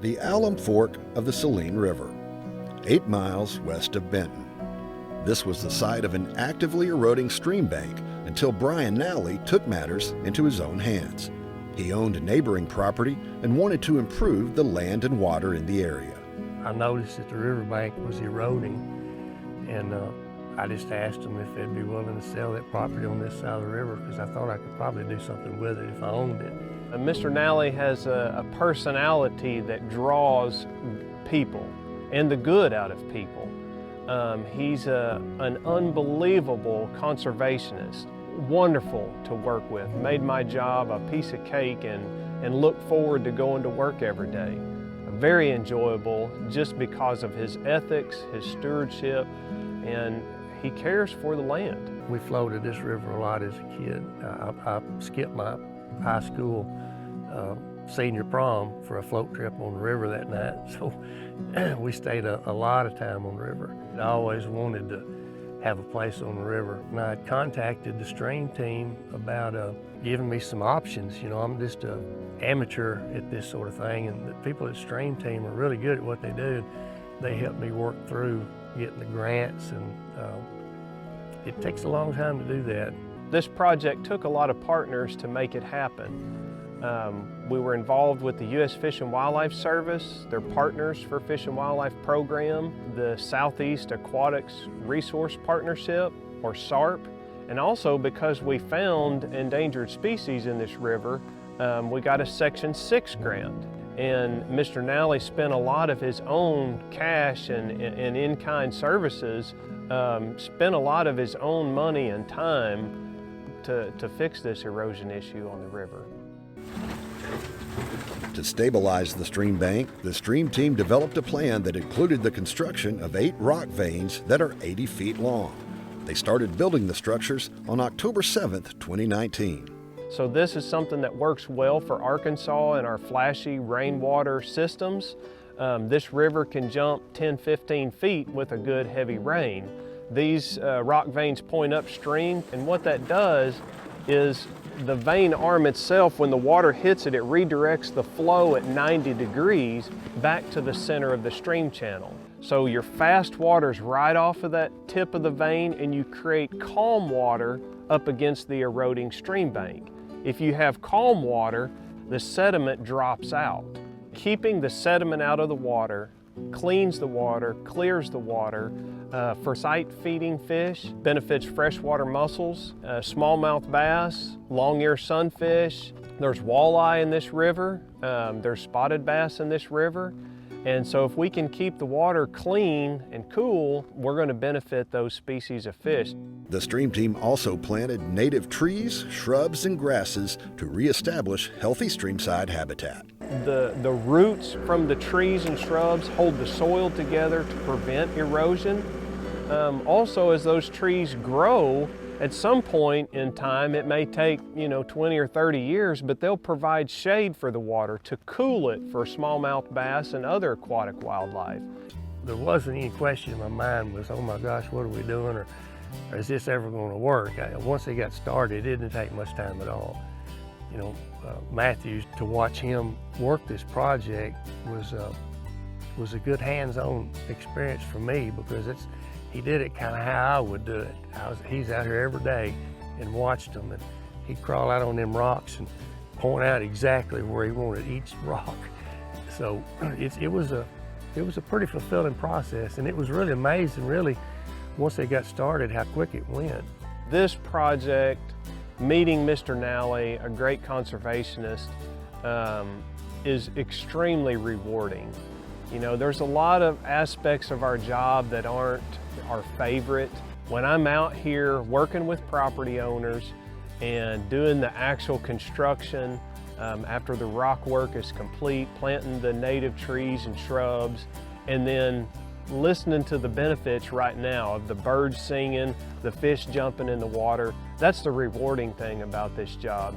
the Alum Fork of the Saline River, 8 miles west of Benton. This was the site of an actively eroding stream bank until Brian Nally took matters into his own hands. He owned neighboring property and wanted to improve the land and water in the area. I noticed that the riverbank was eroding, and I just asked them if they'd be willing to sell that property on this side of the river, because I thought I could probably do something with it if I owned it. Mr. Nally has a personality that draws people and the good out of people. He's an unbelievable conservationist, wonderful to work with, made my job a piece of cake and look forward to going to work every day. Very enjoyable just because of his ethics, his stewardship, and he cares for the land. We floated this river a lot as a kid. I skipped my high school senior prom for a float trip on the river that night, so we stayed a lot of time on the river. I always wanted to have a place on the river, and I had contacted the stream team about giving me some options. You know, I'm just an amateur at this sort of thing, and the people at stream team are really good at what they do. They helped me work through getting the grants, and it takes a long time to do that. This project took a lot of partners to make it happen. We were involved with the U.S. Fish and Wildlife Service, their partners for Fish and Wildlife Program, the Southeast Aquatics Resource Partnership, or SARP, and also because we found endangered species in this river, we got a Section 6 grant. And Mr. Nally spent a lot of his own cash and in-kind services, spent a lot of his own money and time to fix this erosion issue on the river. To stabilize the stream bank, the stream team developed a plan that included the construction of 8 rock veins that are 80 feet long. They started building the structures on October 7th, 2019. So this is something that works well for Arkansas and our flashy rainwater systems. This river can jump 10, 15 feet with a good heavy rain. These rock veins point upstream, and what that does is the vein arm itself, when the water hits it, it redirects the flow at 90 degrees back to the center of the stream channel. So your fast water's right off of that tip of the vein, and you create calm water up against the eroding stream bank. If you have calm water, the sediment drops out. Keeping the sediment out of the water cleans the water, clears the water. For sight-feeding fish, benefits freshwater mussels, smallmouth bass, long-ear sunfish. There's walleye in this river. There's spotted bass in this river. And so if we can keep the water clean and cool, we're going to benefit those species of fish. The stream team also planted native trees, shrubs, and grasses to reestablish healthy streamside habitat. The roots from the trees and shrubs hold the soil together to prevent erosion. Also, as those trees grow, at some point in time, it may take 20 or 30 years, but they'll provide shade for the water to cool it for smallmouth bass and other aquatic wildlife. There wasn't any question in my mind was, oh my gosh, what are we doing, or is this ever going to work? Once they got started, it didn't take much time at all. Matthews, to watch him work this project was a good hands-on experience for me, because he did it kind of how I would do it. He's out here every day and watched them, and he'd crawl out on them rocks and point out exactly where he wanted each rock. So it was a pretty fulfilling process, and it was really amazing, really, once they got started, how quick it went. This project, meeting Mr. Nally, a great conservationist, is extremely rewarding. There's a lot of aspects of our job that aren't our favorite. When I'm out here working with property owners and doing the actual construction, after the rock work is complete, planting the native trees and shrubs, and then listening to the benefits right now of the birds singing, the fish jumping in the water, that's the rewarding thing about this job.